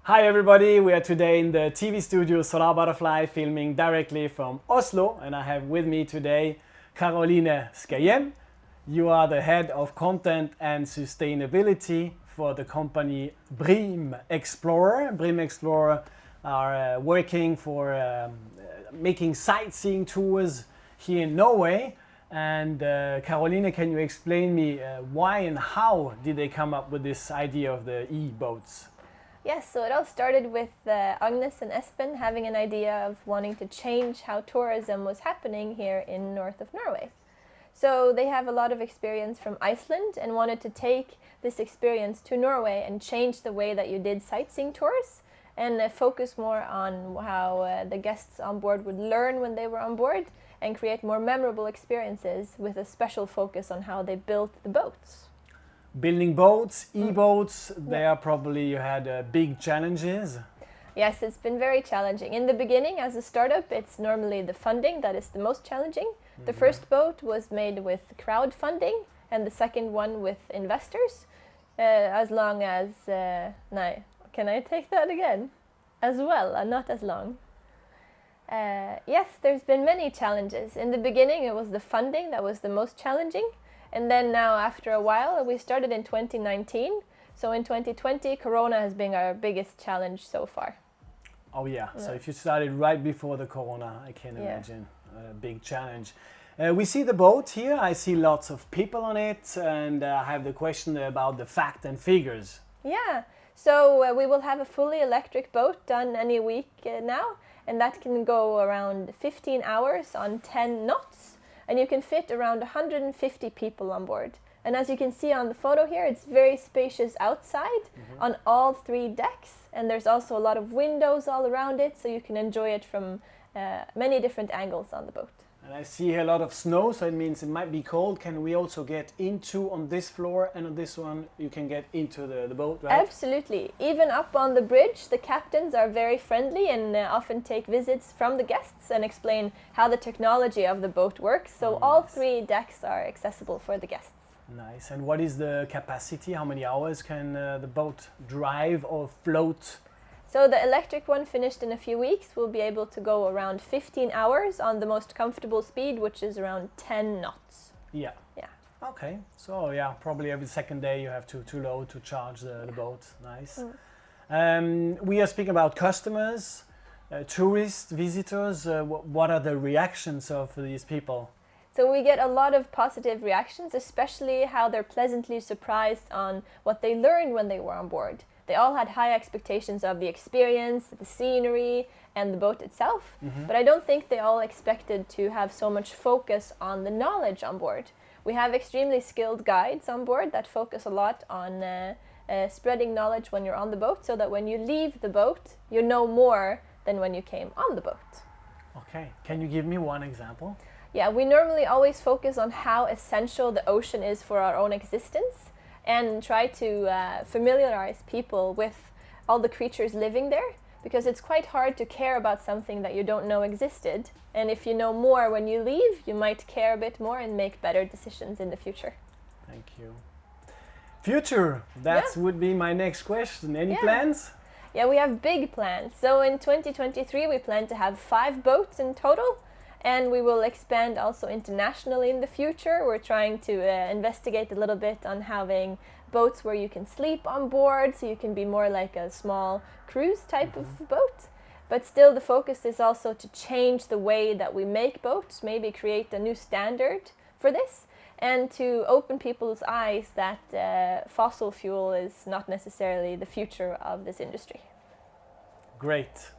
Hi everybody, we are today in the TV studio Solar Butterfly filming directly from Oslo, and I have with me today Karoline Skahjem. You are the head of content and sustainability for the company Brim Explorer. Brim Explorer are working for making sightseeing tours here in Norway. And Karoline, can you explain me why and how did they come up with this idea of the e-boats? Yes, so it all started with Agnes and Espen having an idea of wanting to change how tourism was happening here in north of Norway. So they have a lot of experience from Iceland and wanted to take this experience to Norway and change the way that you did sightseeing tours and focus more on how the guests on board would learn when they were on board and create more memorable experiences with a special focus on how they built the boats. Building boats, e-boats, there probably you had big challenges. Yes, it's been very challenging. In the beginning, as a startup, it's normally the funding that is the most challenging. The first boat was made with crowdfunding and the second one with investors. As long as... no, can I take that again? As well, not as long. Yes, there's been many challenges. In the beginning, it was the funding that was the most challenging. And then now, after a while, we started in 2019. So in 2020, Corona has been our biggest challenge so far. Oh yeah, so if you started right before the Corona, I can imagine a big challenge. We see the boat here, I see lots of people on it, and I have the question about the fact and figures. Yeah, so we will have a fully electric boat done any week now, and that can go around 15 hours on 10 knots. And you can fit around 150 people on board. And as you can see on the photo here, it's very spacious outside on all 3 decks. And there's also a lot of windows all around it, so you can enjoy it from many different angles on the boat. And I see here a lot of snow, so it means it might be cold. Can we also get into on this floor, and on this one you can get into the boat, right? Absolutely. Even up on the bridge, the captains are very friendly and often take visits from the guests and explain how the technology of the boat works. So all 3 decks are accessible for the guests. Nice. And what is the capacity? How many hours can the boat drive or float? So the electric one, finished in a few weeks, will be able to go around 15 hours on the most comfortable speed, which is around 10 knots. Yeah. Yeah. Okay. So yeah, probably every second day you have to load to charge the boat. Nice. We are speaking about customers, tourists, visitors. What are the reactions of these people? So we get a lot of positive reactions, especially how they're pleasantly surprised on what they learned when they were on board. They all had high expectations of the experience, the scenery, and the boat itself. But I don't think they all expected to have so much focus on the knowledge on board. We have extremely skilled guides on board that focus a lot on spreading knowledge when you're on the boat, so that when you leave the boat, you know more than when you came on the boat. Okay. Can you give me one example? Yeah, we normally always focus on how essential the ocean is for our own existence, and try to familiarize people with all the creatures living there, because it's quite hard to care about something that you don't know existed. And if you know more when you leave, you might care a bit more and make better decisions in the future. Thank you. Future, that would be my next question. Any plans? Yeah, we have big plans. So in 2023, we plan to have 5 boats in total. And we will expand also internationally in the future. We're trying to investigate a little bit on having boats where you can sleep on board, so you can be more like a small cruise type of boat. But still, the focus is also to change the way that we make boats, maybe create a new standard for this, and to open people's eyes that fossil fuel is not necessarily the future of this industry. Great.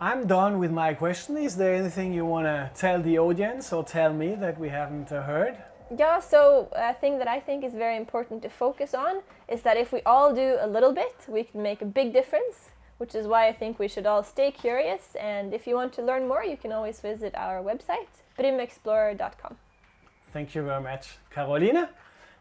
I'm done with my question. Is there anything you want to tell the audience or tell me that we haven't heard? Yeah, so a thing that I think is very important to focus on is that if we all do a little bit, we can make a big difference, which is why I think we should all stay curious. And if you want to learn more, you can always visit our website, brimexplorer.com. Thank you very much, Karoline.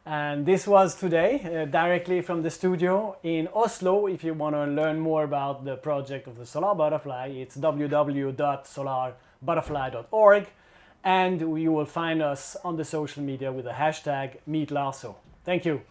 And this was today, directly from the studio in Oslo. If you want to learn more about the project of the Solar Butterfly, it's www.solarbutterfly.org. And you will find us on the social media with the hashtag meetlarso. Thank you.